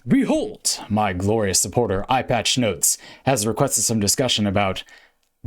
Behold, my glorious supporter, EyePatchNotes, has requested some discussion about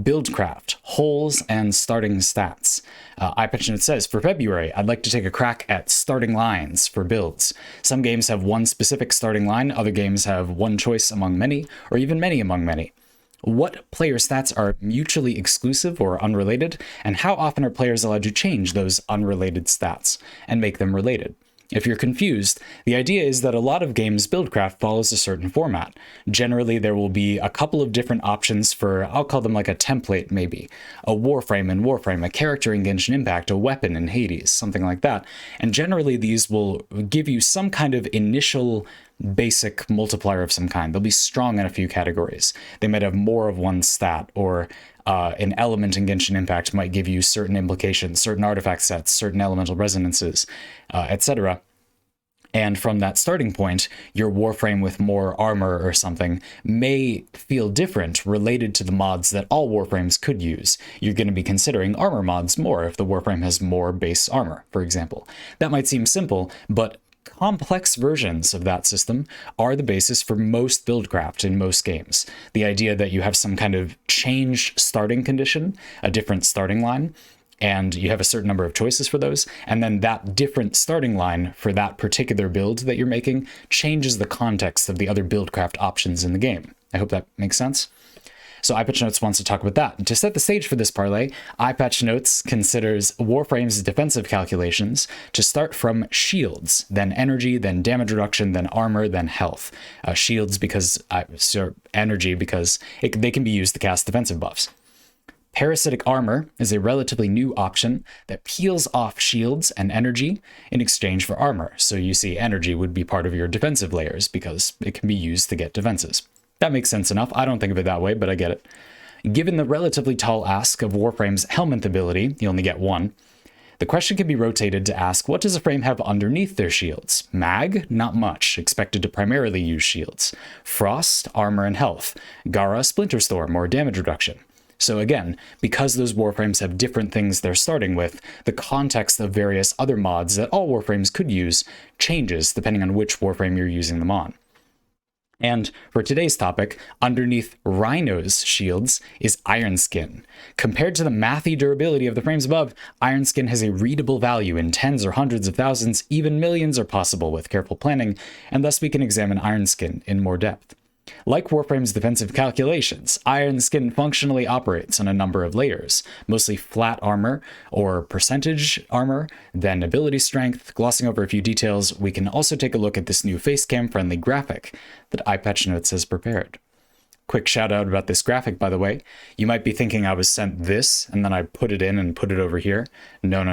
buildcraft, holes, and starting stats. EyePatchNotes says, for February, I'd like to take a crack at starting lines for builds. Some games have one specific starting line, other games have one choice among many, or even many among many. What player stats are mutually exclusive or unrelated, and how often are players allowed to change those unrelated stats and make them related? If you're confused, the idea is that a lot of games buildcraft follows a certain format. Generally, there will be a couple of different options for, I'll call them like a template maybe, a warframe in Warframe, a character in Genshin Impact, a weapon in Hades, something like that. And generally, these will give you some kind of initial basic multiplier of some kind. They'll be strong in a few categories. They might have more of one stat, or an element in Genshin Impact might give you certain implications, certain artifact sets, certain elemental resonances, etc. And from that starting point, your Warframe with more armor or something may feel different related to the mods that all Warframes could use. You're going to be considering armor mods more if the Warframe has more base armor, for example. That might seem simple, but complex versions of that system are the basis for most buildcraft in most games. The idea that you have some kind of changed starting condition, a different starting line, and you have a certain number of choices for those, and then that different starting line for that particular build that you're making changes the context of the other buildcraft options in the game. I hope that makes sense. So EyePatchNotes wants to talk about that. To set the stage for this parlay, EyePatchNotes considers Warframe's defensive calculations to start from shields, then energy, then damage reduction, then armor, then health. Shields because energy because they can be used to cast defensive buffs. Parasitic armor is a relatively new option that peels off shields and energy in exchange for armor. So you see energy would be part of your defensive layers because it can be used to get defenses. That makes sense enough. I don't think of it that way, but I get it. Given the relatively tall ask of Warframe's Helminth ability, you only get one, the question can be rotated to ask, what does a frame have underneath their shields? Mag? Not much, expected to primarily use shields. Frost, armor and health. Gara, Splinter Storm, or damage reduction. So again, because those Warframes have different things they're starting with, the context of various other mods that all Warframes could use changes depending on which Warframe you're using them on. And for today's topic, underneath Rhino's shields is Iron Skin. Compared to the mathy durability of the frames above, Iron Skin has a readable value in tens or hundreds of thousands, even millions are possible with careful planning, and thus we can examine Iron Skin in more depth. Like Warframe's defensive calculations, Iron Skin functionally operates on a number of layers, mostly flat armor or percentage armor, then ability strength. Glossing over a few details, we can also take a look at this new facecam friendly graphic that EyePatchNotes has prepared. Quick shout out about this graphic, by the way. You might be thinking I was sent this and then I put it in and put it over here. No.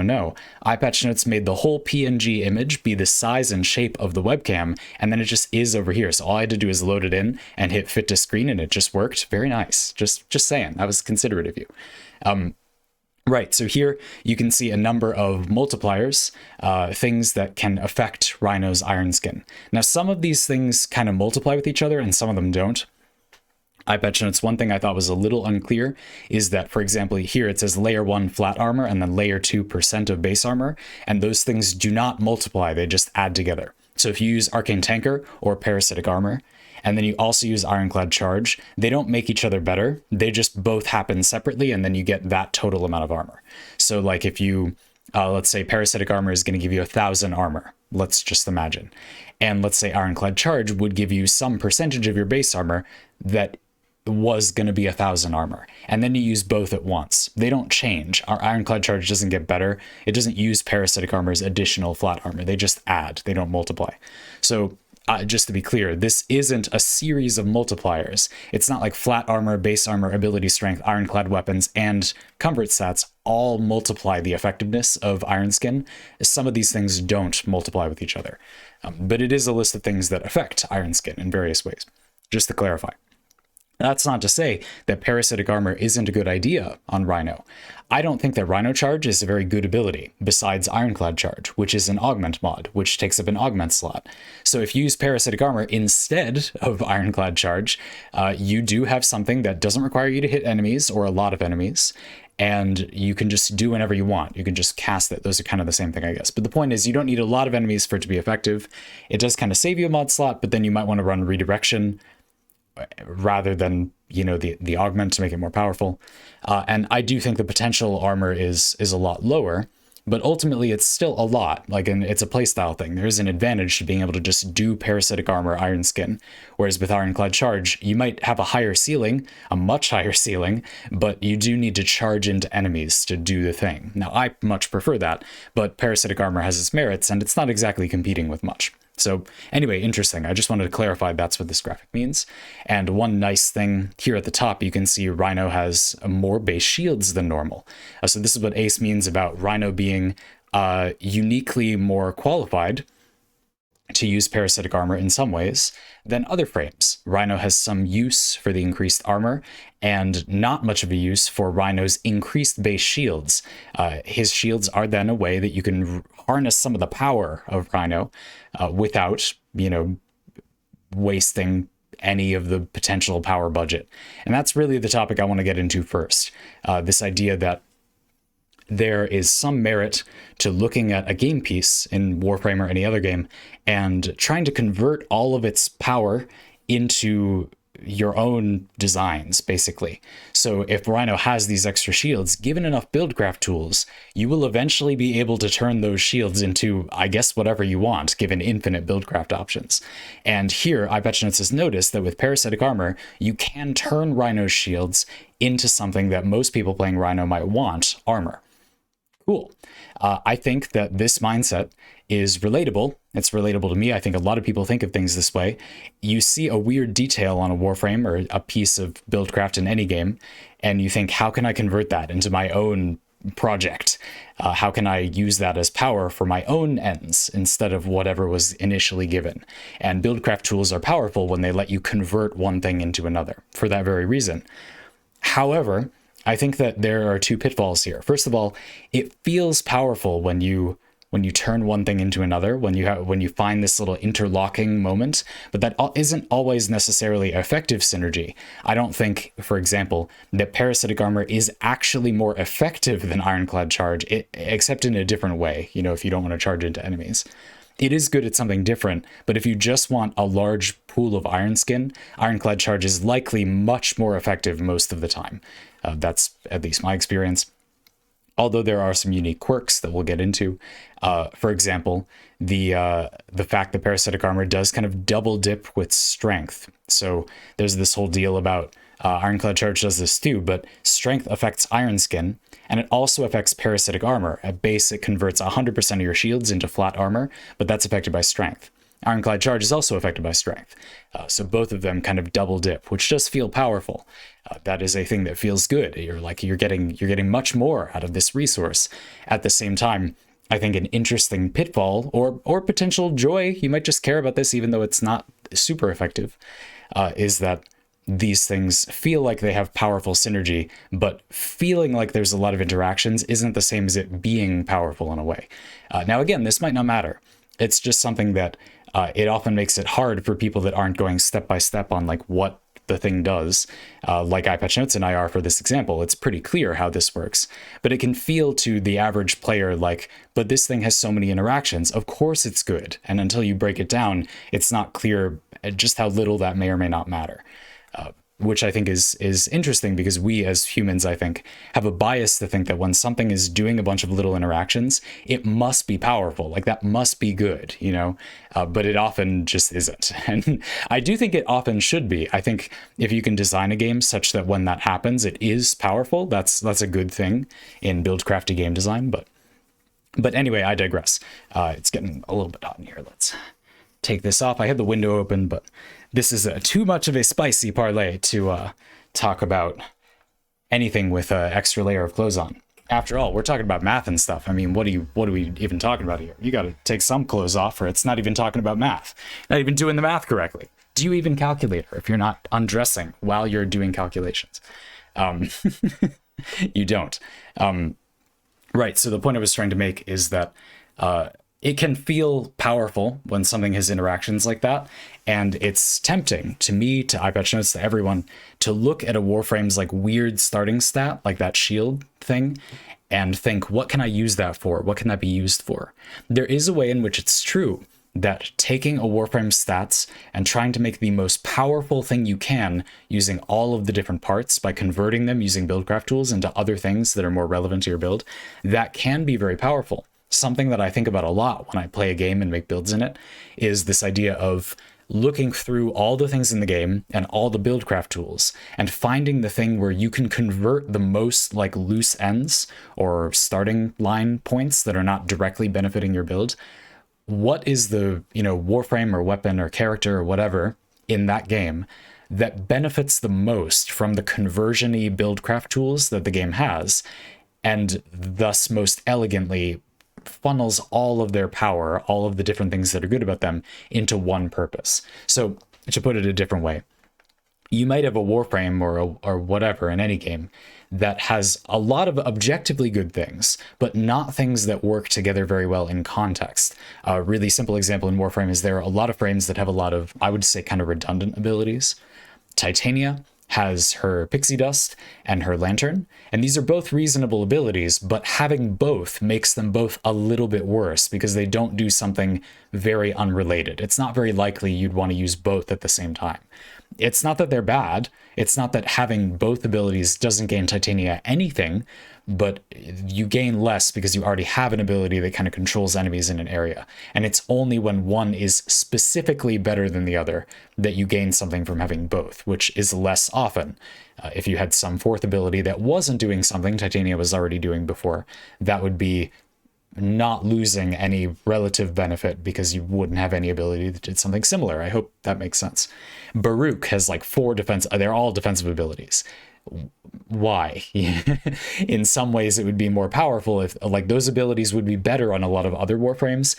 EyePatchNotes made the whole PNG image be the size and shape of the webcam, and then it just is over here. So all I had to do is load it in and hit fit to screen and it just worked. Very nice. Just saying. I was considerate of you. Right, so here you can see a number of multipliers, things that can affect Rhino's Iron Skin. Now, some of these things kind of multiply with each other and some of them don't. EyePatchNotes, one thing I thought was a little unclear is that, for example, here it says layer 1 flat armor and then layer 2% of base armor, and those things do not multiply, they just add together. So if you use Arcane Tanker or Parasitic Armor, and then you also use Ironclad Charge, they don't make each other better, they just both happen separately, and then you get that total amount of armor. So like if you, let's say Parasitic Armor is going to give you 1,000 armor, let's just imagine. And let's say Ironclad Charge would give you some percentage of your base armor that was going to be 1,000 armor, and then you use both at once. They don't change. Our Ironclad Charge doesn't get better. It doesn't use Parasitic Armor's additional flat armor. They just add. They don't multiply. So just to be clear, this isn't a series of multipliers. It's not like flat armor, base armor, ability strength, ironclad weapons, and comfort stats all multiply the effectiveness of Iron Skin. Some of these things don't multiply with each other. But it is a list of things that affect Iron Skin in various ways, just to clarify. That's not to say that parasitic armor isn't a good idea on Rhino. I don't think that Rhino Charge is a very good ability, besides Ironclad Charge, which is an augment mod, which takes up an augment slot. So if you use parasitic armor instead of Ironclad Charge, you do have something that doesn't require you to hit enemies or a lot of enemies, and you can just do whenever you want. You can just cast it. Those are kind of the same thing, I guess. But the point is, you don't need a lot of enemies for it to be effective. It does kind of save you a mod slot, but then you might want to run redirection rather than, you know, the augment to make it more powerful. And I do think the potential armor is a lot lower, but ultimately it's still a lot. Like, and it's a playstyle thing. There's an advantage to being able to just do parasitic armor Iron Skin, whereas with Ironclad Charge, you might have a higher ceiling, a much higher ceiling, but you do need to charge into enemies to do the thing. Now, I much prefer that, but parasitic armor has its merits, and it's not exactly competing with much. So anyway, interesting. I just wanted to clarify that's what this graphic means. And one nice thing here at the top, you can see Rhino has more base shields than normal. So this is what Ace means about Rhino being uniquely more qualified to use parasitic armor in some ways than other frames. Rhino has some use for the increased armor and not much of a use for Rhino's increased base shields. His shields are then a way that you can harness some of the power of Rhino without, you know, wasting any of the potential power budget. And that's really the topic I want to get into first. This idea that there is some merit to looking at a game piece in Warframe or any other game and trying to convert all of its power into your own designs, basically. So if Rhino has these extra shields, given enough buildcraft tools, you will eventually be able to turn those shields into, I guess, whatever you want, given infinite buildcraft options. And here, EyePatchNotes has noticed that with parasitic armor, you can turn Rhino's shields into something that most people playing Rhino might want, armor. Cool. I think that this mindset is relatable. It's relatable to me. I think a lot of people think of things this way. You see a weird detail on a Warframe or a piece of buildcraft in any game, and you think, how can I convert that into my own project? How can I use that as power for my own ends instead of whatever was initially given? And buildcraft tools are powerful when they let you convert one thing into another for that very reason. However, I think that there are two pitfalls here. First of all, it feels powerful when you turn one thing into another, when you find this little interlocking moment, but that isn't always necessarily effective synergy. I don't think, for example, that parasitic armor is actually more effective than Ironclad Charge, except in a different way, you know, if you don't want to charge into enemies. It is good at something different, but if you just want a large pool of Iron Skin, Ironclad Charge is likely much more effective most of the time. That's at least my experience. Although there are some unique quirks that we'll get into. For example, the fact that parasitic armor does kind of double dip with strength. So there's this whole deal about Ironclad Charge does this too, but strength affects Iron Skin, and it also affects parasitic armor. At base, it converts 100% of your shields into flat armor, but that's affected by strength. Ironclad Charge is also affected by strength. So both of them kind of double dip, which does feel powerful. That is a thing that feels good. You're getting much more out of this resource. At the same time, I think an interesting pitfall or potential joy, you might just care about this even though it's not super effective, is that these things feel like they have powerful synergy, but feeling like there's a lot of interactions isn't the same as it being powerful in a way. Now, again, this might not matter. It's just something that it often makes it hard for people that aren't going step by step on like what the thing does. Like EyePatchNotes and I are for this example, it's pretty clear how this works, but it can feel to the average player like, but this thing has so many interactions. Of course it's good. And until you break it down, it's not clear just how little that may or may not matter. Which I think is interesting because we as humans, I think, have a bias to think that when something is doing a bunch of little interactions, it must be powerful, like that must be good, you know, but it often just isn't. And I do think it often should be. I think if you can design a game such that when that happens, it is powerful, that's a good thing in buildcrafty game design. But anyway, I digress. It's getting a little bit hot in here. Let's take this off. I had the window open, but this is too much of a spicy parlay to talk about anything with an extra layer of clothes on. After all, we're talking about math and stuff. I mean, what are we even talking about here? You got to take some clothes off, or it's not even talking about math. Not even doing the math correctly. Do you even calculate her if you're not undressing while you're doing calculations? You don't. Right. So the point I was trying to make is that it can feel powerful when something has interactions like that. And it's tempting to me, to EyePatchNotes, to everyone, to look at a Warframe's like weird starting stat, like that shield thing, and think, what can I use that for? What can that be used for? There is a way in which it's true that taking a Warframe's stats and trying to make the most powerful thing you can using all of the different parts by converting them using buildcraft tools into other things that are more relevant to your build, that can be very powerful. Something that I think about a lot when I play a game and make builds in it is this idea of looking through all the things in the game and all the buildcraft tools and finding the thing where you can convert the most like loose ends or starting line points that are not directly benefiting your build. What is the, Warframe or weapon or character or whatever in that game that benefits the most from the conversion-y buildcraft tools that the game has, and thus most elegantly funnels all of their power, all of the different things that are good about them, into one purpose. So to put it a different way, you might have a Warframe or whatever in any game that has a lot of objectively good things, but not things that work together very well in context. A really simple example in Warframe is there are a lot of frames that have a lot of, I would say, kind of redundant abilities. Titania has her pixie dust and her lantern, and these are both reasonable abilities, but having both makes them both a little bit worse because they don't do something very unrelated. It's not very likely you'd want to use both at the same time. It's not that they're bad. It's not that having both abilities doesn't gain Titania anything, but you gain less because you already have an ability that kind of controls enemies in an area. And it's only when one is specifically better than the other that you gain something from having both, which is less often. If you had some fourth ability that wasn't doing something Titania was already doing before, that would be not losing any relative benefit because you wouldn't have any ability that did something similar. I hope that makes sense. Baruch has like 4 defense, they're all defensive abilities. Why? In some ways it would be more powerful if like those abilities would be better on a lot of other Warframes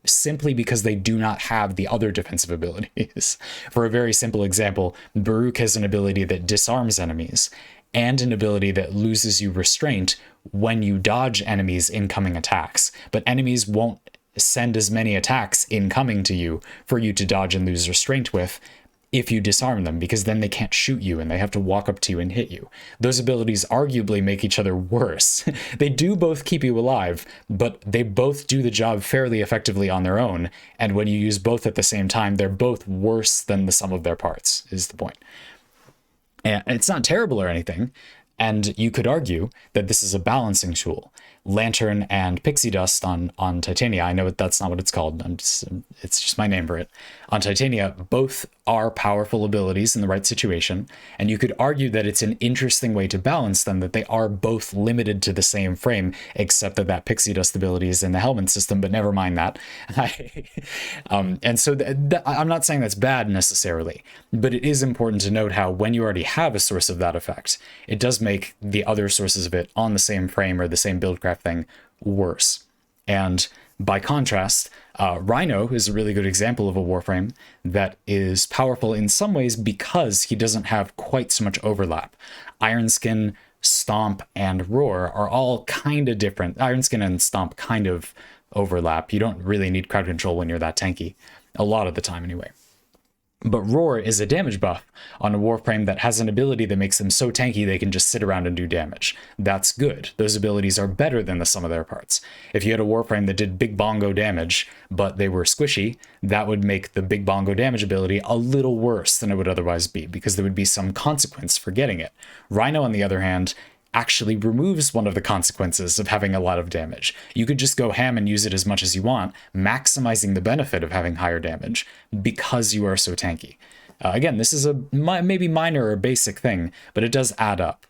simply because they do not have the other defensive abilities. For a very simple example, Baruch has an ability that disarms enemies and an ability that loses you restraint when you dodge enemies' incoming attacks. But enemies won't send as many attacks incoming to you for you to dodge and lose restraint with if you disarm them, because then they can't shoot you and they have to walk up to you and hit you. Those abilities arguably make each other worse. They do both keep you alive, but they both do the job fairly effectively on their own. And when you use both at the same time, they're both worse than the sum of their parts, is the point. And it's not terrible or anything. And you could argue that this is a balancing tool. Lantern and pixie dust on Titania, I know that's not what it's called, it's just my name for it. On Titania, both are powerful abilities in the right situation, and you could argue that it's an interesting way to balance them, that they are both limited to the same frame, except that pixie dust ability is in the Hellman system, but never mind that. And so I'm not saying that's bad necessarily, but it is important to note how when you already have a source of that effect, it does make the other sources of it on the same frame or the same buildcraft thing worse. And by contrast, Rhino is a really good example of a Warframe that is powerful in some ways because he doesn't have quite so much overlap. Ironskin, Stomp, and Roar are all kind of different. Ironskin and Stomp kind of overlap. You don't really need crowd control when you're that tanky, a lot of the time anyway. But Roar is a damage buff on a Warframe that has an ability that makes them so tanky they can just sit around and do damage. That's good. Those abilities are better than the sum of their parts. If you had a Warframe that did big bongo damage, but they were squishy, that would make the big bongo damage ability a little worse than it would otherwise be, because there would be some consequence for getting it. Rhino, on the other hand, actually removes one of the consequences of having a lot of damage. You could just go ham and use it as much as you want, maximizing the benefit of having higher damage because you are so tanky. Again, this is a maybe minor or basic thing, but it does add up.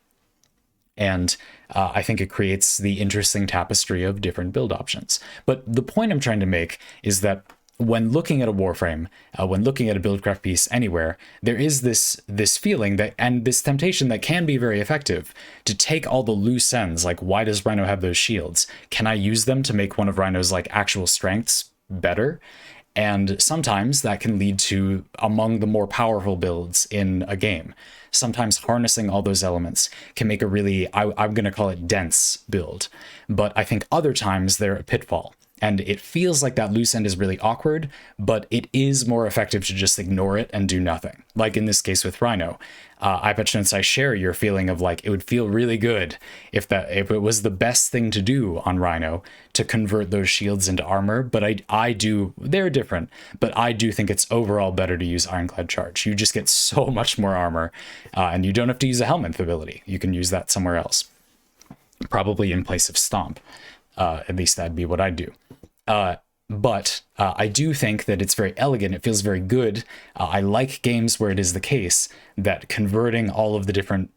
And I think it creates the interesting tapestry of different build options. But the point I'm trying to make is that when looking at a Warframe, when looking at a buildcraft piece anywhere, there is this feeling that, and this temptation that can be very effective, to take all the loose ends, like why does Rhino have those shields? Can I use them to make one of Rhino's like actual strengths better? And sometimes that can lead to among the more powerful builds in a game. Sometimes harnessing all those elements can make a really, I'm going to call it dense build. But I think other times they're a pitfall. And it feels like that loose end is really awkward, but it is more effective to just ignore it and do nothing. Like in this case with Rhino. EyePatchNotes, I share your feeling of like, it would feel really good if it was the best thing to do on Rhino to convert those shields into armor, but I do, they're different, but I do think it's overall better to use Ironclad Charge. You just get so much more armor, and you don't have to use a Helminth ability. You can use that somewhere else, probably in place of Stomp. At least that'd be what I'd do. But I do think that it's very elegant. It feels very good. I like games where it is the case that converting all of the different,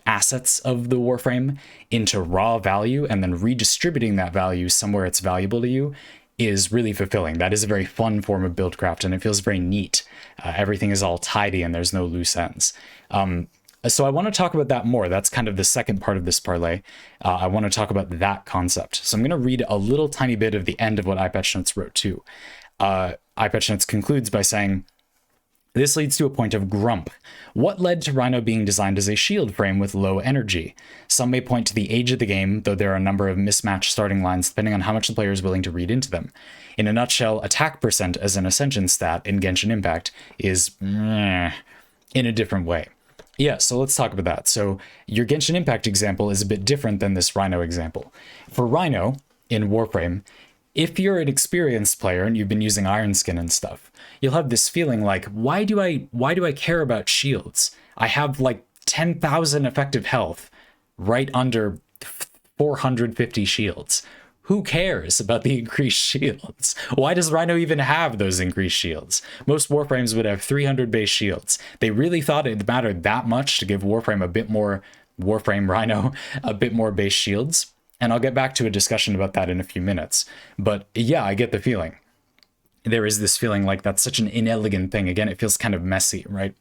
assets of the Warframe into raw value and then redistributing that value somewhere it's valuable to you is really fulfilling. That is a very fun form of buildcraft, and it feels very neat. Everything is all tidy and there's no loose ends. So I want to talk about that more. That's kind of the second part of this parlay. I want to talk about that concept. So I'm going to read a little tiny bit of the end of what EyePatchNotes wrote too. EyePatchNotes concludes by saying, "This leads to a point of grump. What led to Rhino being designed as a shield frame with low energy? Some may point to the age of the game, though there are a number of mismatched starting lines depending on how much the player is willing to read into them. In a nutshell, attack percent as an ascension stat in Genshin Impact is in a different way." Yeah, so let's talk about that. So your Genshin Impact example is a bit different than this Rhino example. For Rhino, in Warframe, if you're an experienced player and you've been using Iron Skin and stuff, you'll have this feeling like, why do I care about shields? I have like 10,000 effective health right under 450 shields. Who cares about the increased shields? Why does Rhino even have those increased shields? Most Warframes would have 300 base shields. They really thought it mattered that much to give Warframe a bit more, Warframe Rhino, a bit more base shields. And I'll get back to a discussion about that in a few minutes. But yeah, I get the feeling. There is this feeling like that's such an inelegant thing. Again, it feels kind of messy, right?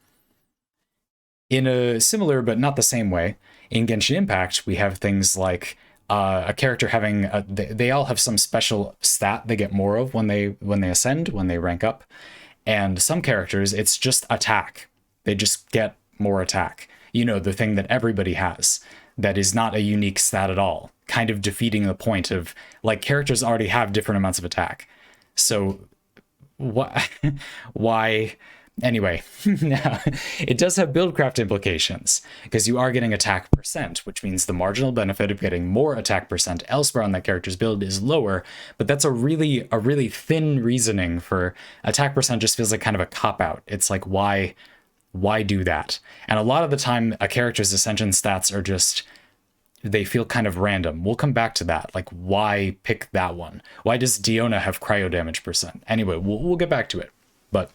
In a similar but not the same way, in Genshin Impact, we have things like a character having they all have some special stat they get more of when they ascend, when they rank up, and some characters it's just attack. They just get more attack, the thing that everybody has that is not a unique stat at all, kind of defeating the point of like characters already have different amounts of attack. So why anyway, it does have buildcraft implications because you are getting attack percent, which means the marginal benefit of getting more attack percent elsewhere on that character's build is lower. But that's a really thin reasoning for attack percent. Just feels like kind of a cop out. It's like, why do that? And a lot of the time a character's ascension stats are just, they feel kind of random. We'll come back to that. Like, why pick that one? Why does Diona have cryo damage percent? Anyway, we'll get back to it. But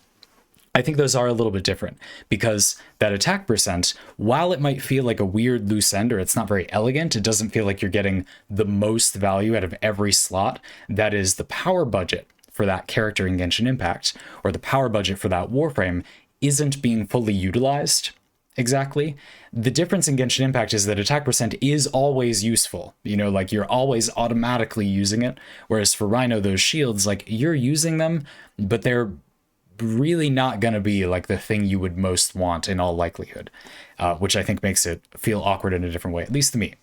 I think those are a little bit different because that attack percent, while it might feel like a weird loose end or it's not very elegant, it doesn't feel like you're getting the most value out of every slot. That is the power budget for that character in Genshin Impact, or the power budget for that Warframe isn't being fully utilized exactly. The difference in Genshin Impact is that attack percent is always useful. Like you're always automatically using it. Whereas for Rhino, those shields, like you're using them, but they're really not going to be like the thing you would most want in all likelihood, which I think makes it feel awkward in a different way, at least to me.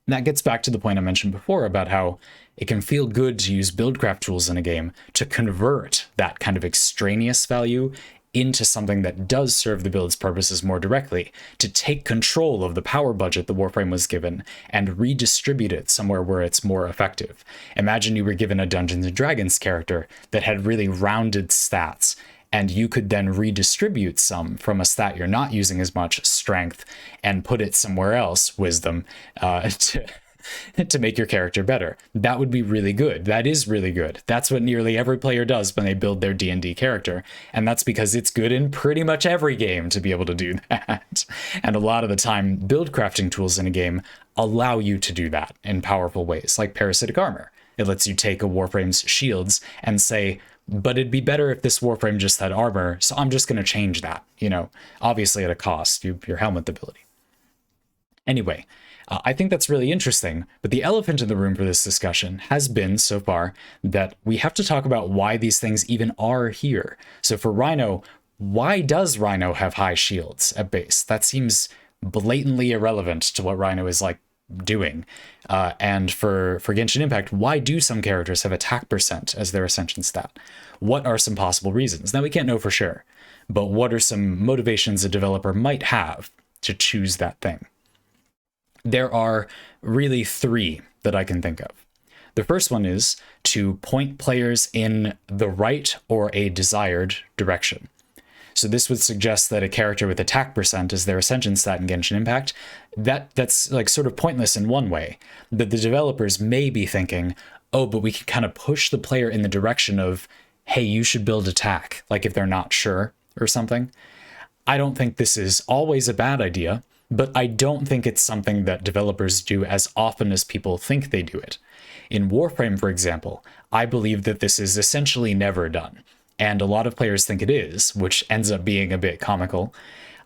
And that gets back to the point I mentioned before about how it can feel good to use buildcraft tools in a game to convert that kind of extraneous value into something that does serve the build's purposes more directly, to take control of the power budget the Warframe was given and redistribute it somewhere where it's more effective. Imagine you were given a Dungeons & Dragons character that had really rounded stats, and you could then redistribute some from a stat you're not using as much, strength, and put it somewhere else, wisdom, to make your character better. That would be really good. That is really good. That's what nearly every player does when they build their D&D character. And that's because it's good in pretty much every game to be able to do that. And a lot of the time, build crafting tools in a game allow you to do that in powerful ways, like parasitic armor. It lets you take a Warframe's shields and say, but it'd be better if this Warframe just had armor, so I'm just going to change that, obviously at a cost, your Helminth ability. Anyway, I think that's really interesting, but the elephant in the room for this discussion has been, so far, that we have to talk about why these things even are here. So for Rhino, why does Rhino have high shields at base? That seems blatantly irrelevant to what Rhino is like doing. And for Genshin Impact, why do some characters have attack percent as their ascension stat? What are some possible reasons? Now, we can't know for sure, but what are some motivations a developer might have to choose that thing? There are really three that I can think of. The first one is to point players in the right or a desired direction. So this would suggest that a character with attack percent is their ascension stat in Genshin Impact. That's like sort of pointless in one way, that the developers may be thinking, oh, but we can kind of push the player in the direction of, hey, you should build attack, like if they're not sure or something. I don't think this is always a bad idea, but I don't think it's something that developers do as often as people think they do it. In Warframe, for example, I believe that this is essentially never done. And a lot of players think it is, which ends up being a bit comical.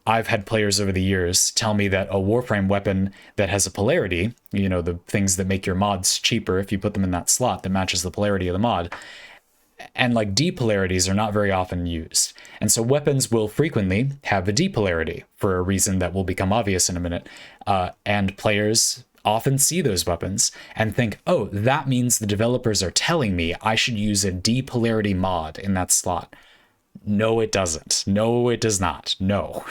I've had players over the years tell me that a Warframe weapon that has a polarity, you know, the things that make your mods cheaper if you put them in that slot that matches the polarity of the mod, and like depolarities are not very often used. And so weapons will frequently have a depolarity for a reason that will become obvious in a minute. And players often see those weapons and think, oh, that means the developers are telling me I should use a depolarity mod in that slot. No, it doesn't. No, it does not. No.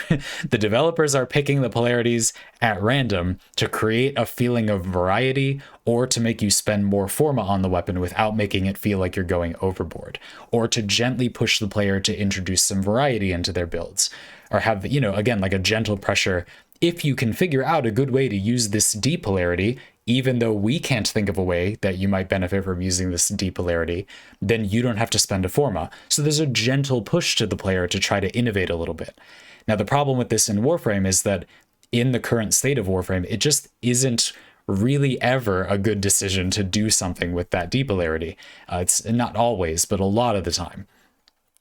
The developers are picking the polarities at random to create a feeling of variety or to make you spend more forma on the weapon without making it feel like you're going overboard, or to gently push the player to introduce some variety into their builds, or have, you know, again, like a gentle pressure. If you can figure out a good way to use this depolarity, even though we can't think of a way that you might benefit from using this depolarity, then you don't have to spend a forma. So there's a gentle push to the player to try to innovate a little bit. Now, the problem with this in Warframe is that in the current state of Warframe, it just isn't really ever a good decision to do something with that depolarity. It's not always, but a lot of the time.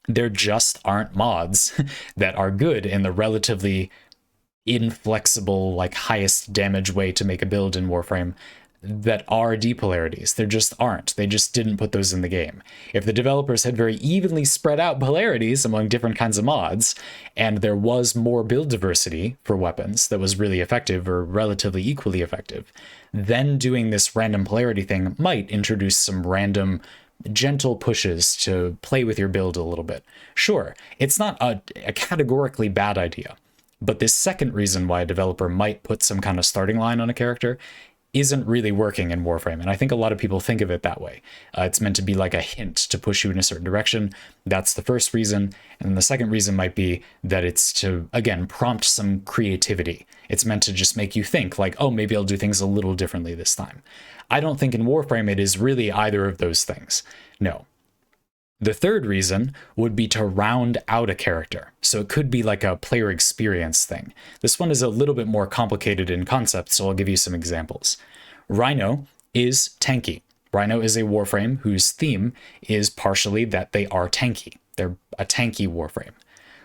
There just aren't mods that are good in the relatively inflexible, like highest damage way to make a build in Warframe that are depolarities. There just aren't. They just didn't put those in the game. If the developers had very evenly spread out polarities among different kinds of mods, and there was more build diversity for weapons that was really effective or relatively equally effective, then doing this random polarity thing might introduce some random gentle pushes to play with your build a little bit. Sure, it's not a categorically bad idea. But this second reason why a developer might put some kind of starting line on a character isn't really working in Warframe. And I think a lot of people think of it that way. It's meant to be like a hint to push you in a certain direction. That's the first reason. And the second reason might be that it's to, again, prompt some creativity. It's meant to just make you think like, oh, maybe I'll do things a little differently this time. I don't think in Warframe it is really either of those things. No. The third reason would be to round out a character. So it could be like a player experience thing. This one is a little bit more complicated in concept, so I'll give you some examples. Rhino is tanky. Rhino is a Warframe whose theme is partially that they are tanky. They're a tanky Warframe.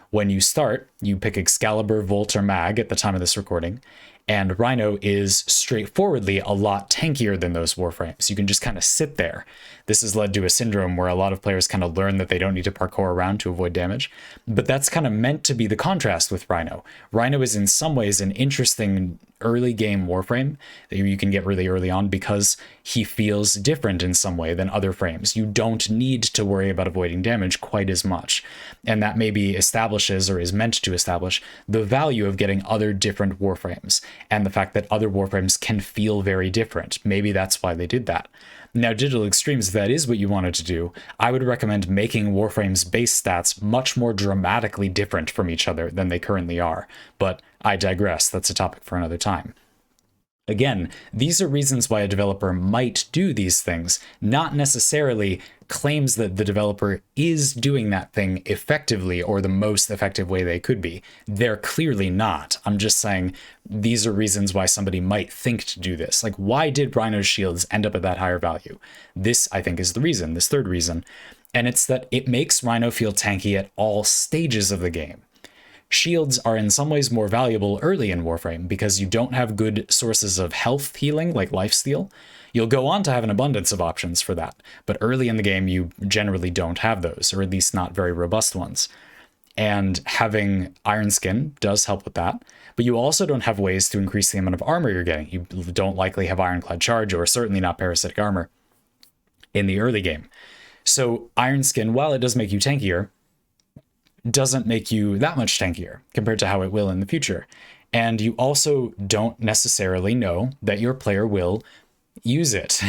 When you start, you pick Excalibur, Volt, or Mag at the time of this recording, and Rhino is straightforwardly a lot tankier than those Warframes. You can just kind of sit there. This has led to a syndrome where a lot of players kind of learn that they don't need to parkour around to avoid damage. But that's kind of meant to be the contrast with Rhino. Rhino is in some ways an interesting early game Warframe that you can get really early on because he feels different in some way than other frames. You don't need to worry about avoiding damage quite as much. And that maybe establishes or is meant to establish the value of getting other different Warframes and the fact that other Warframes can feel very different. Maybe that's why they did that. Now, Digital Extremes, if that is what you wanted to do, I would recommend making Warframe's base stats much more dramatically different from each other than they currently are. But I digress. That's a topic for another time. Again, these are reasons why a developer might do these things, not necessarily claims that the developer is doing that thing effectively or the most effective way they could be. They're clearly not. I'm just saying these are reasons why somebody might think to do this. Like, why did Rhino's shields end up at that higher value? This, I think, is the reason, this third reason. And it's that it makes Rhino feel tanky at all stages of the game. shields are in some ways more valuable early in Warframe because you don't have good sources of health healing like lifesteal. You'll go on to have an abundance of options for that, but early in the game you generally don't have those, or at least not very robust ones. And having Iron Skin does help with that, but you also don't have ways to increase the amount of armor you're getting. You don't likely have Ironclad Charge, or certainly not Parasitic Armor in the early game. So Iron Skin, while it does make you tankier, doesn't make you that much tankier compared to how it will in the future. And you also don't necessarily know that your player will use it.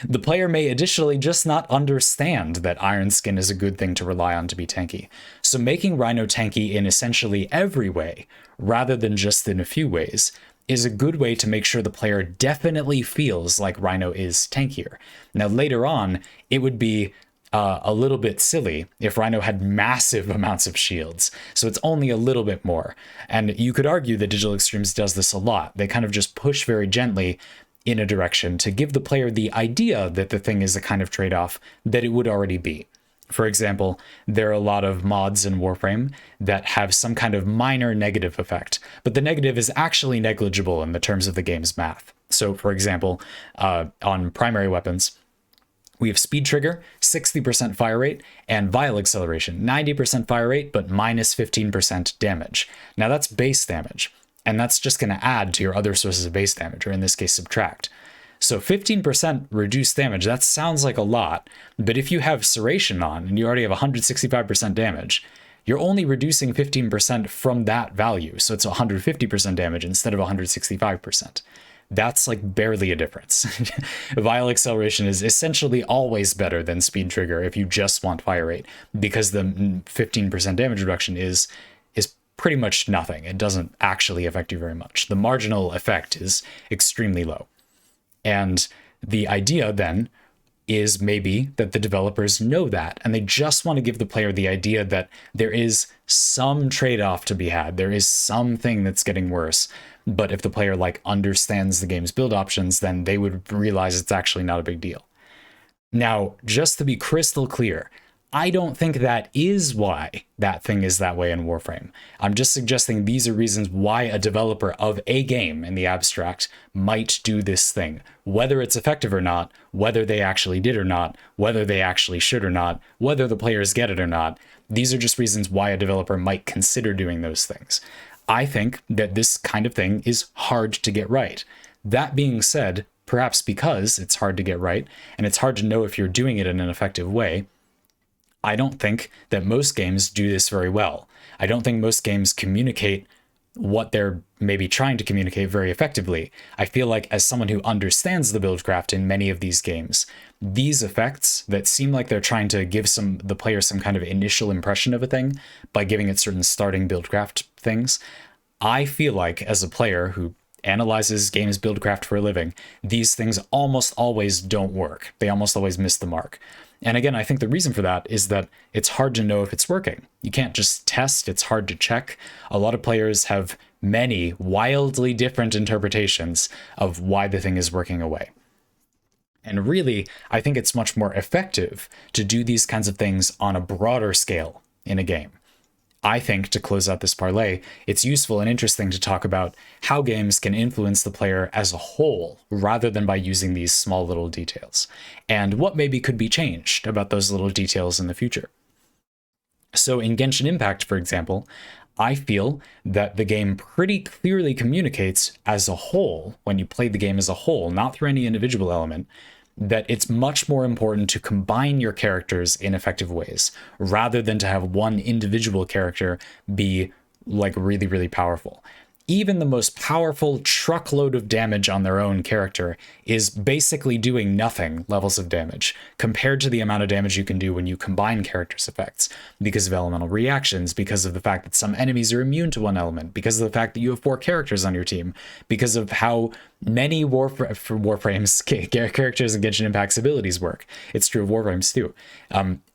The player may additionally just not understand that Iron Skin is a good thing to rely on to be tanky. So making Rhino tanky in essentially every way, rather than just in a few ways, is a good way to make sure the player definitely feels like Rhino is tankier. Now later on, it would be a little bit silly if Rhino had massive amounts of shields, so it's only a little bit more. And you could argue that Digital Extremes does this a lot. They kind of just push very gently in a direction to give the player the idea that the thing is a kind of trade-off that it would already be. For example, there are a lot of mods in Warframe that have some kind of minor negative effect, but the negative is actually negligible in the terms of the game's math. So for example, on primary weapons, we have speed trigger, 60% fire rate, and vial acceleration, 90% fire rate, but minus 15% damage. Now that's base damage, and that's just going to add to your other sources of base damage, or in this case, subtract. So 15% reduced damage, that sounds like a lot, but if you have Serration on, and you already have 165% damage, you're only reducing 15% from that value, so it's 150% damage instead of 165%. That's like barely a difference. Vial acceleration is essentially always better than speed trigger if you just want fire rate, because the 15% damage reduction is pretty much nothing. It doesn't actually affect you very much. The marginal effect is extremely low. And the idea then is maybe that the developers know that, and they just want to give the player the idea that there is some trade-off to be had. There is something that's getting worse. But if the player understands the game's build options, then they would realize it's actually not a big deal. Now, just to be crystal clear, I don't think that is why that thing is that way in Warframe. I'm just suggesting these are reasons why a developer of a game in the abstract might do this thing. Whether it's effective or not, whether they actually did or not, whether they actually should or not, whether the players get it or not, these are just reasons why a developer might consider doing those things. I think that this kind of thing is hard to get right. That being said, perhaps because it's hard to get right, and it's hard to know if you're doing it in an effective way, I don't think that most games do this very well. I don't think most games communicate what they're maybe trying to communicate very effectively. I feel like as someone who understands the buildcraft in many of these games, these effects that seem like they're trying to give the player some kind of initial impression of a thing by giving it certain starting buildcraft things, I feel like as a player who analyzes games buildcraft for a living, these things almost always don't work. They almost always miss the mark. And again, I think the reason for that is that it's hard to know if it's working. You can't just test, it's hard to check. A lot of players have many wildly different interpretations of why the thing is working away. And really, I think it's much more effective to do these kinds of things on a broader scale in a game. I think, to close out this parlay, it's useful and interesting to talk about how games can influence the player as a whole, rather than by using these small little details, and what maybe could be changed about those little details in the future. So in Genshin Impact, for example, I feel that the game pretty clearly communicates as a whole, when you play the game as a whole, not through any individual element, that it's much more important to combine your characters in effective ways, rather than to have one individual character be really, really powerful. Even the most powerful truckload of damage on their own character is basically doing nothing levels of damage compared to the amount of damage you can do when you combine characters' effects, because of elemental reactions, because of the fact that some enemies are immune to one element, because of the fact that you have 4 characters on your team, because of how many Warframes characters and Genshin Impact's abilities work. It's true of Warframes too.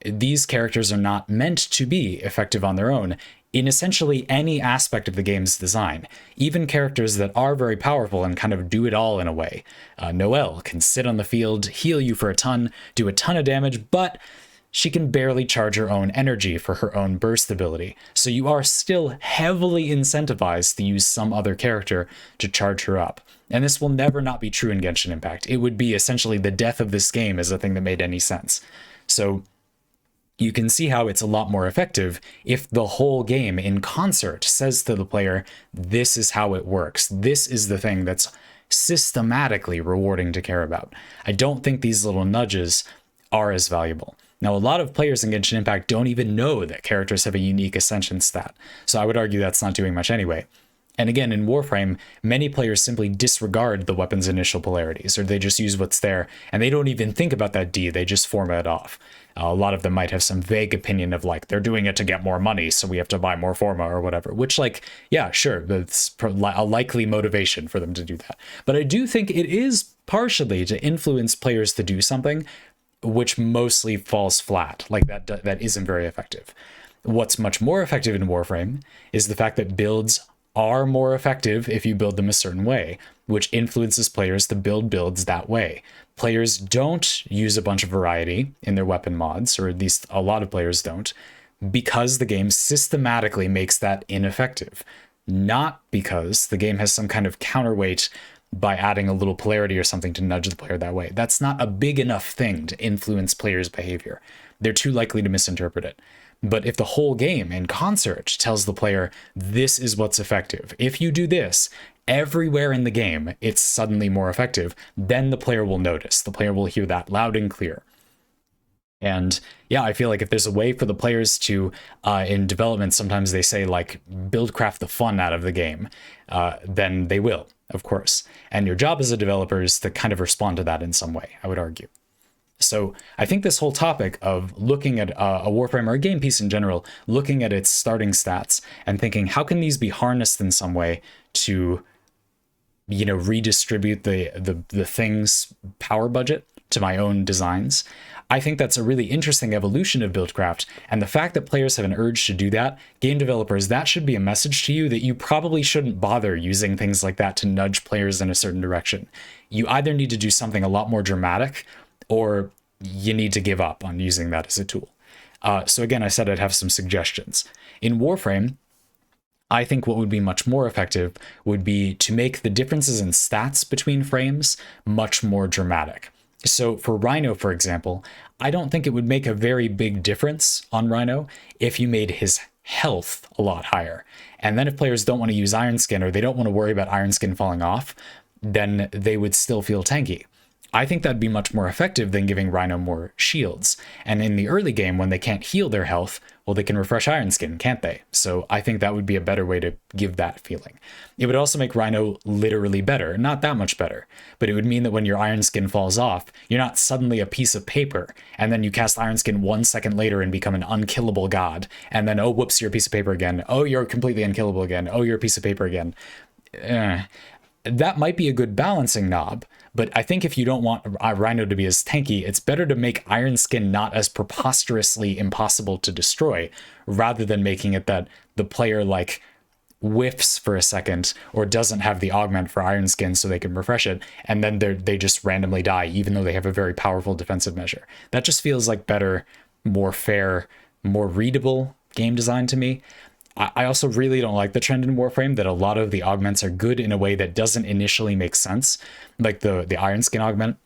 These characters are not meant to be effective on their own in essentially any aspect of the game's design. Even characters that are very powerful and kind of do it all in a way. Noelle can sit on the field, heal you for a ton, do a ton of damage, but she can barely charge her own energy for her own burst ability. So you are still heavily incentivized to use some other character to charge her up. And this will never not be true in Genshin Impact. It would be essentially the death of this game as a thing that made any sense. So you can see how it's a lot more effective if the whole game in concert says to the player, this is how it works. This is the thing that's systematically rewarding to care about. I don't think these little nudges are as valuable. Now, a lot of players in Genshin Impact don't even know that characters have a unique ascension stat, so I would argue that's not doing much anyway. And again, in Warframe, many players simply disregard the weapon's initial polarities, or they just use what's there, and they don't even think about that D, they just format it off. A lot of them might have some vague opinion of like, they're doing it to get more money, so we have to buy more Forma or whatever, which like, yeah, sure, that's a likely motivation for them to do that. But I do think it is partially to influence players to do something which mostly falls flat, like that isn't very effective. What's much more effective in Warframe is the fact that builds are more effective if you build them a certain way, which influences players to build builds that way. Players don't use a bunch of variety in their weapon mods, or at least a lot of players don't, because the game systematically makes that ineffective, not because the game has some kind of counterweight by adding a little polarity or something to nudge the player that way. That's not a big enough thing to influence players' behavior. They're too likely to misinterpret it. But if the whole game in concert tells the player, this is what's effective, if you do this everywhere in the game, it's suddenly more effective, then the player will notice. The player will hear that loud and clear. And yeah, I feel like if there's a way for the players to, in development, sometimes they say like, buildcraft the fun out of the game, then they will, of course. And your job as a developer is to kind of respond to that in some way, I would argue. So I think this whole topic of looking at a Warframe or a game piece in general, looking at its starting stats and thinking, how can these be harnessed in some way to, you know, redistribute the thing's power budget to my own designs? I think that's a really interesting evolution of buildcraft, and the fact that players have an urge to do that, game developers, that should be a message to you that you probably shouldn't bother using things like that to nudge players in a certain direction. You either need to do something a lot more dramatic, or you need to give up on using that as a tool. So again, I said I'd have some suggestions. In Warframe, I think what would be much more effective would be to make the differences in stats between frames much more dramatic. So for Rhino, for example, I don't think it would make a very big difference on Rhino if you made his health a lot higher. And then if players don't want to use Iron Skin, or they don't want to worry about Iron Skin falling off, then they would still feel tanky. I think that'd be much more effective than giving Rhino more shields. And in the early game, when they can't heal their health, well, they can refresh Iron Skin, can't they? So I think that would be a better way to give that feeling. It would also make Rhino literally better, not that much better, but it would mean that when your Iron Skin falls off, you're not suddenly a piece of paper, and then you cast Iron Skin 1 second later and become an unkillable god, and then, oh, whoops, you're a piece of paper again. Oh, you're completely unkillable again. Oh, you're a piece of paper again. That might be a good balancing knob, but I think if you don't want Rhino to be as tanky, it's better to make Iron Skin not as preposterously impossible to destroy, rather than making it that the player like whiffs for a second or doesn't have the augment for Iron Skin so they can refresh it, and then they just randomly die even though they have a very powerful defensive measure. That just feels like better, more fair, more readable game design to me. I also really don't like the trend in Warframe that a lot of the augments are good in a way that doesn't initially make sense. Like the Iron Skin augment,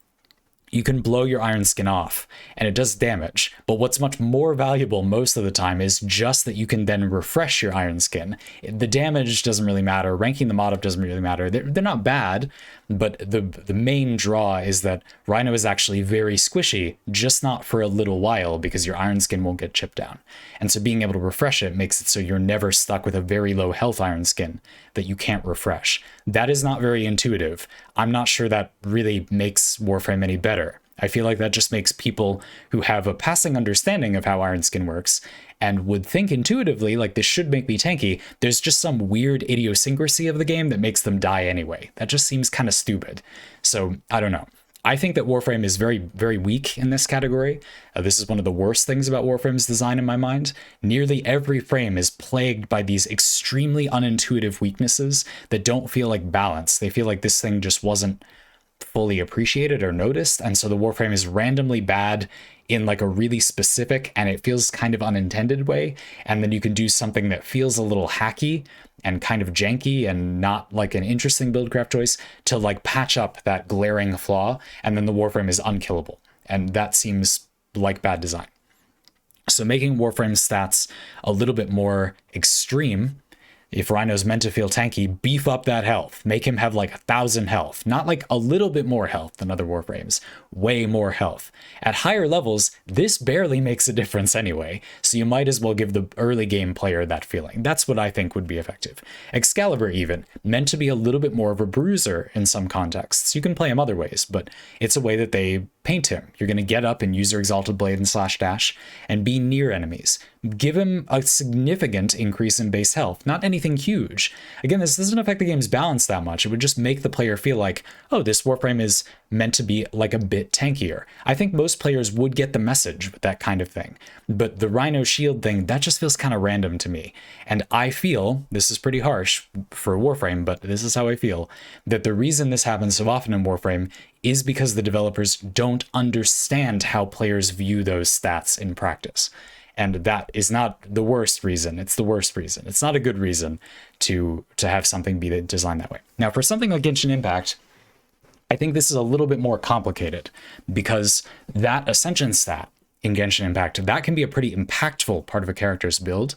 you can blow your Iron Skin off and it does damage, but what's much more valuable most of the time is just that you can then refresh your Iron Skin. The damage doesn't really matter, ranking the mod up doesn't really matter. They're not bad, but the main draw is that Rhino is actually very squishy, just not for a little while, because your Iron Skin won't get chipped down. And so being able to refresh it makes it so you're never stuck with a very low health Iron Skin that you can't refresh. That is not very intuitive. I'm not sure that really makes Warframe any better. I feel like that just makes people who have a passing understanding of how Iron Skin works and would think intuitively like this should make me tanky, there's just some weird idiosyncrasy of the game that makes them die anyway. That just seems kind of stupid. So I don't know. I think that Warframe is very, very weak in this category. This is one of the worst things about Warframe's design in my mind. Nearly every frame is plagued by these extremely unintuitive weaknesses that don't feel like balance. They feel like this thing just wasn't fully appreciated or noticed. And so the Warframe is randomly bad in like a really specific and it feels kind of unintended way. And then you can do something that feels a little hacky and kind of janky and not like an interesting buildcraft choice to like patch up that glaring flaw. And then the Warframe is unkillable. And that seems like bad design. So making Warframe stats a little bit more extreme. If Rhino's meant to feel tanky, beef up that health. Make him have like 1,000 health. Not like a little bit more health than other Warframes. Way more health. At higher levels, this barely makes a difference anyway, so you might as well give the early game player that feeling. That's what I think would be effective. Excalibur even, meant to be a little bit more of a bruiser in some contexts. You can play him other ways, but it's a way that they paint him. You're going to get up and use your Exalted Blade and slash dash and be near enemies. Give him a significant increase in base health, not anything huge. Again, this doesn't affect the game's balance that much. It would just make the player feel like, oh, this Warframe is meant to be like a bit tankier. I think most players would get the message with that kind of thing. But the Rhino shield thing, that just feels kind of random to me. And I feel, this is pretty harsh for Warframe, but this is how I feel, that the reason this happens so often in Warframe is because the developers don't understand how players view those stats in practice. And that is not the worst reason. It's the worst reason. It's not a good reason to have something be designed that way. Now, for something like Genshin Impact, I think this is a little bit more complicated because that Ascension stat in Genshin Impact, that can be a pretty impactful part of a character's build.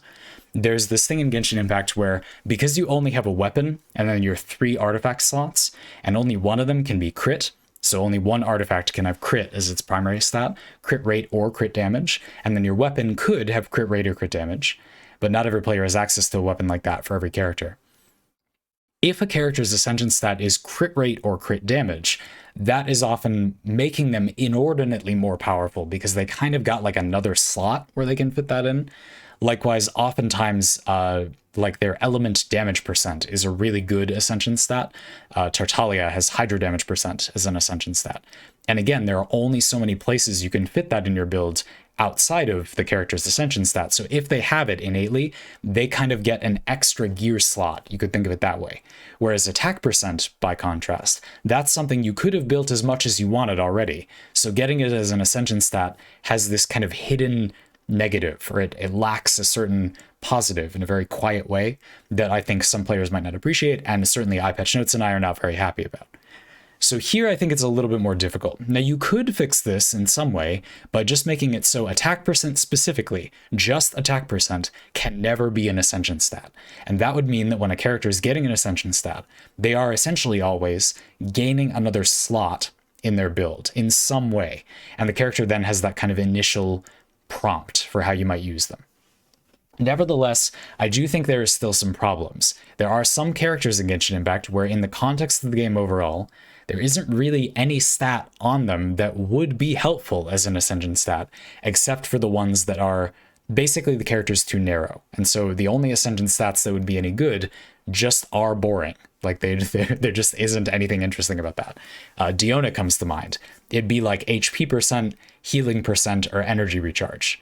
There's this thing in Genshin Impact where because you only have a weapon and then your 3 artifact slots and only one of them can be crit, so only one artifact can have crit as its primary stat, crit rate or crit damage, and then your weapon could have crit rate or crit damage, but not every player has access to a weapon like that for every character. If a character's Ascension stat is crit rate or crit damage, that is often making them inordinately more powerful because they kind of got like another slot where they can fit that in. Likewise, oftentimes, like their element damage percent is a really good Ascension stat. Tartaglia has Hydro damage percent as an Ascension stat. And again, there are only so many places you can fit that in your build outside of the character's Ascension stat. So if they have it innately, they kind of get an extra gear slot. You could think of it that way. Whereas attack percent, by contrast, that's something you could have built as much as you wanted already. So getting it as an Ascension stat has this kind of hidden negative, or it lacks a certain positive in a very quiet way that I think some players might not appreciate, and certainly EyePatchNotes and I are not very happy about. So here I think it's a little bit more difficult. Now you could fix this in some way by just making it so attack percent specifically, just attack percent, can never be an Ascension stat. And that would mean that when a character is getting an Ascension stat, they are essentially always gaining another slot in their build in some way. And the character then has that kind of initial prompt for how you might use them. Nevertheless, I do think there is still some problems. There are some characters in Genshin Impact where in the context of the game overall, there isn't really any stat on them that would be helpful as an Ascension stat, except for the ones that are basically the character's too narrow. And so the only Ascension stats that would be any good just are boring. Like there just isn't anything interesting about that. Diona comes to mind. It'd be like HP percent, healing percent, or energy recharge.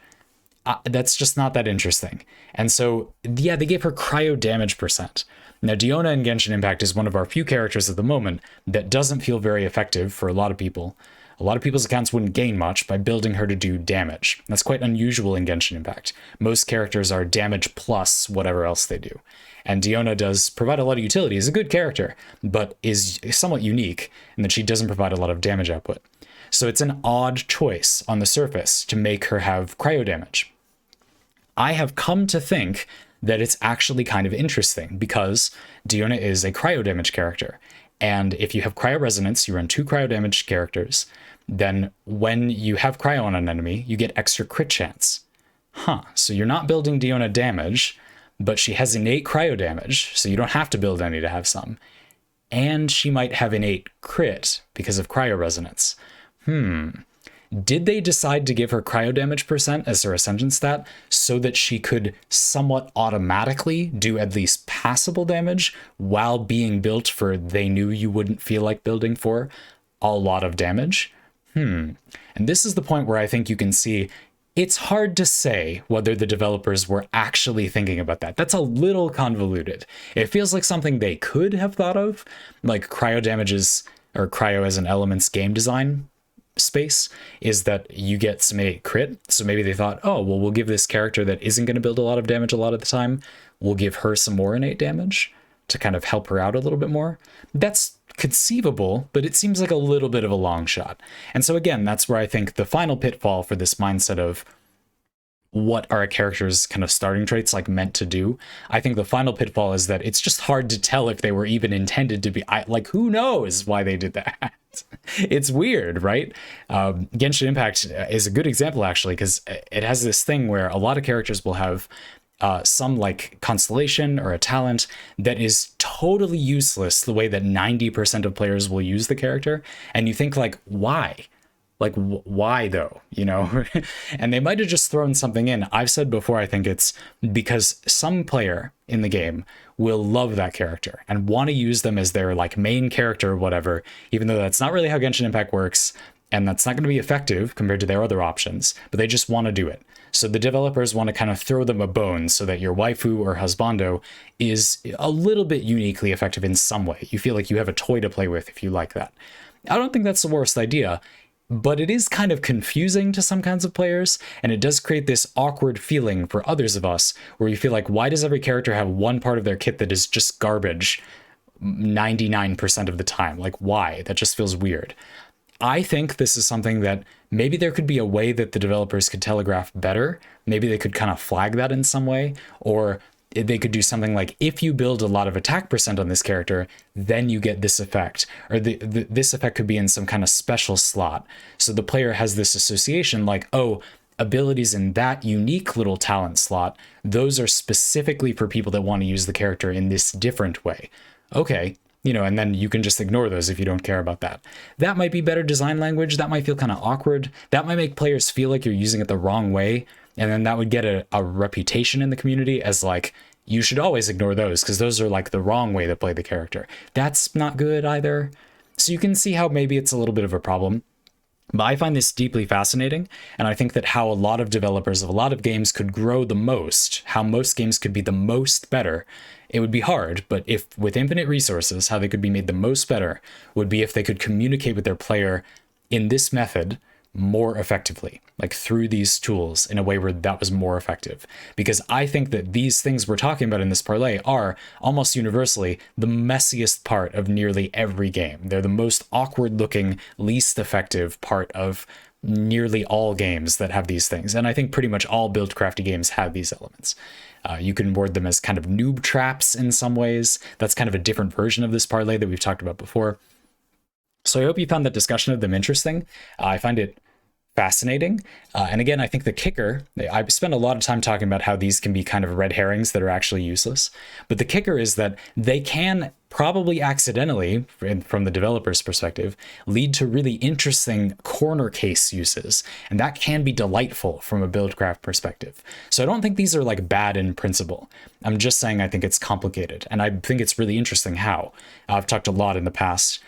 That's just not that interesting. And so, yeah, they gave her cryo damage percent. Now, Diona in Genshin Impact is one of our few characters at the moment that doesn't feel very effective for a lot of people. A lot of people's accounts wouldn't gain much by building her to do damage. That's quite unusual in Genshin Impact. Most characters are damage plus whatever else they do. And Diona does provide a lot of utility as a good character, but is somewhat unique in that she doesn't provide a lot of damage output. So it's an odd choice on the surface to make her have cryo damage. I have come to think that it's actually kind of interesting because Diona is a cryo damage character. And if you have cryo resonance, you run 2 cryo damage characters, then when you have cryo on an enemy, you get extra crit chance. So you're not building Diona damage, but she has innate cryo damage, so you don't have to build any to have some. And she might have innate crit because of cryo resonance. Did they decide to give her cryo damage percent as her Ascension stat so that she could somewhat automatically do at least passable damage while being built for they knew you wouldn't feel like building for a lot of damage? And this is the point where I think you can see it's hard to say whether the developers were actually thinking about that. That's a little convoluted. It feels like something they could have thought of, like cryo damages or cryo as an elements game design space, is that you get some 8 crit. So maybe they thought, oh, well, we'll give this character that isn't going to build a lot of damage a lot of the time, we'll give her some more innate damage to kind of help her out a little bit more. That's conceivable, but it seems like a little bit of a long shot. And so again, that's where I think the final pitfall for this mindset of what are a character's kind of starting traits like meant to do, I think the final pitfall is that it's just hard to tell if they were even intended to be, like, who knows why they did that. It's weird, right? Genshin Impact is a good example, actually, because it has this thing where a lot of characters will have some like constellation or a talent that is totally useless the way that 90% of players will use the character. And you think, like, why? Like, why though, you know? And they might have just thrown something in. I've said before, I think it's because some player in the game will love that character and want to use them as their like main character or whatever, even though that's not really how Genshin Impact works. And that's not going to be effective compared to their other options, but they just want to do it. So the developers want to kind of throw them a bone so that your waifu or husbando is a little bit uniquely effective in some way. You feel like you have a toy to play with if you like that. I don't think that's the worst idea, but it is kind of confusing to some kinds of players, and it does create this awkward feeling for others of us where you feel like, why does every character have one part of their kit that is just garbage 99% of the time? Like, why? That just feels weird. I think this is something that maybe there could be a way that the developers could telegraph better. Maybe they could kind of flag that in some way, or they could do something like, if you build a lot of attack percent on this character, then you get this effect, or this effect could be in some kind of special slot. So the player has this association like, oh, abilities in that unique little talent slot, those are specifically for people that want to use the character in this different way. Okay. You know, and then you can just ignore those if you don't care about that. That might be better design language. That might feel kind of awkward. That might make players feel like you're using it the wrong way. And then that would get a reputation in the community as like, you should always ignore those because those are like the wrong way to play the character. That's not good either. So you can see how maybe it's a little bit of a problem. But I find this deeply fascinating, and I think that how a lot of developers of a lot of games could grow the most, how most games could be the most better, it would be hard, but if with infinite resources, how they could be made the most better would be if they could communicate with their player in this method more effectively, like through these tools in a way where that was more effective. Because I think that these things we're talking about in this parlay are almost universally the messiest part of nearly every game. They're the most awkward looking, least effective part of nearly all games that have these things. And I think pretty much all buildcrafty games have these elements. You can word them as kind of noob traps in some ways. That's kind of a different version of this parlay that we've talked about before. So I hope you found that discussion of them interesting. I find it fascinating. And again, I think the kicker, I spend a lot of time talking about how these can be kind of red herrings that are actually useless. But the kicker is that they can probably accidentally, from the developer's perspective, lead to really interesting corner case uses. And that can be delightful from a buildcraft perspective. So I don't think these are like bad in principle. I'm just saying I think it's complicated. And I think it's really interesting how. I've talked a lot in the past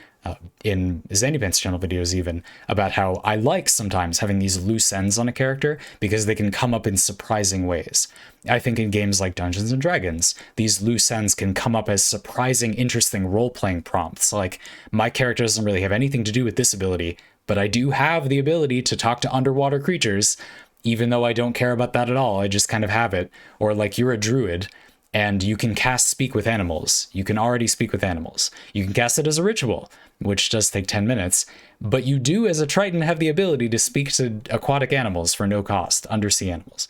in Zandypants channel videos even, about how I like sometimes having these loose ends on a character because they can come up in surprising ways. I think in games like Dungeons and Dragons, these loose ends can come up as surprising, interesting role-playing prompts. Like, my character doesn't really have anything to do with this ability, but I do have the ability to talk to underwater creatures, even though I don't care about that at all. I just kind of have it. Or like, you're a druid, and you can cast Speak with Animals. You can already speak with animals. You can cast it as a ritual, which does take 10 minutes, but you do as a Triton have the ability to speak to aquatic animals for no cost, undersea animals.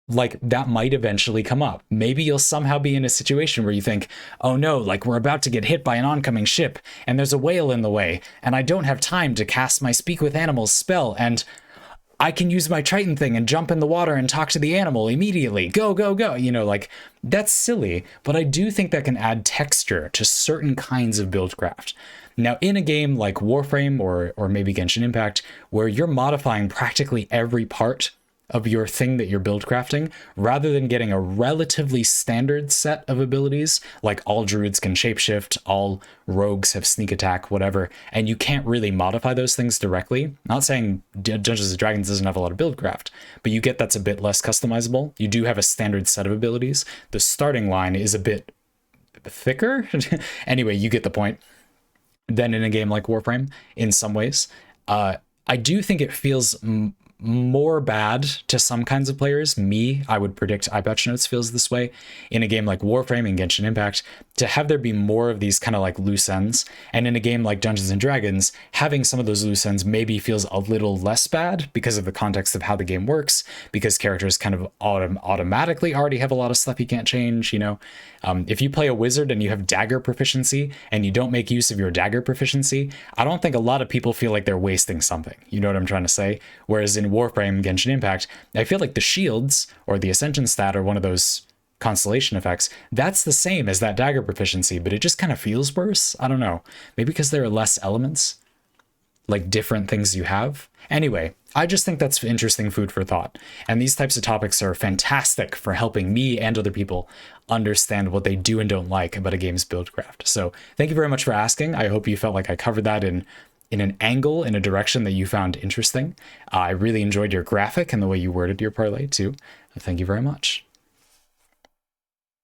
Like, that might eventually come up. Maybe you'll somehow be in a situation where you think, oh no, like we're about to get hit by an oncoming ship, and there's a whale in the way, and I don't have time to cast my Speak with Animals spell, and I can use my Triton thing and jump in the water and talk to the animal immediately. Go, go, go. You know, like, that's silly, but I do think that can add texture to certain kinds of buildcraft. Now, in a game like Warframe or maybe Genshin Impact, where you're modifying practically every part of your thing that you're buildcrafting, rather than getting a relatively standard set of abilities, like all druids can shapeshift, all rogues have sneak attack, whatever, and you can't really modify those things directly. Not saying Dungeons and Dragons doesn't have a lot of buildcraft, but you get that's a bit less customizable. You do have a standard set of abilities. The starting line is a bit thicker. Anyway, you get the point. than in a game like Warframe in some ways. I do think it feels more bad to some kinds of players. I would predict EyePatchNotes feels this way in a game like Warframe and Genshin Impact, to have there be more of these kind of like loose ends. And in a game like Dungeons and Dragons, having some of those loose ends maybe feels a little less bad because of the context of how the game works, because characters kind of automatically already have a lot of stuff you can't change, you know. If you play a wizard and you have dagger proficiency and you don't make use of your dagger proficiency, I don't think a lot of people feel like they're wasting something. You know what I'm trying to say? Whereas in Warframe, Genshin Impact, I feel like the shields or the ascension stat or one of those constellation effects, that's the same as that dagger proficiency, but it just kind of feels worse. I don't know. Maybe because there are less elements, like different things you have. Anyway, I just think that's interesting food for thought. And these types of topics are fantastic for helping me and other people understand what they do and don't like about a game's buildcraft. So thank you very much for asking. I hope you felt like I covered that in an angle, in a direction that you found interesting. I really enjoyed your graphic and the way you worded your parlay too. Thank you very much.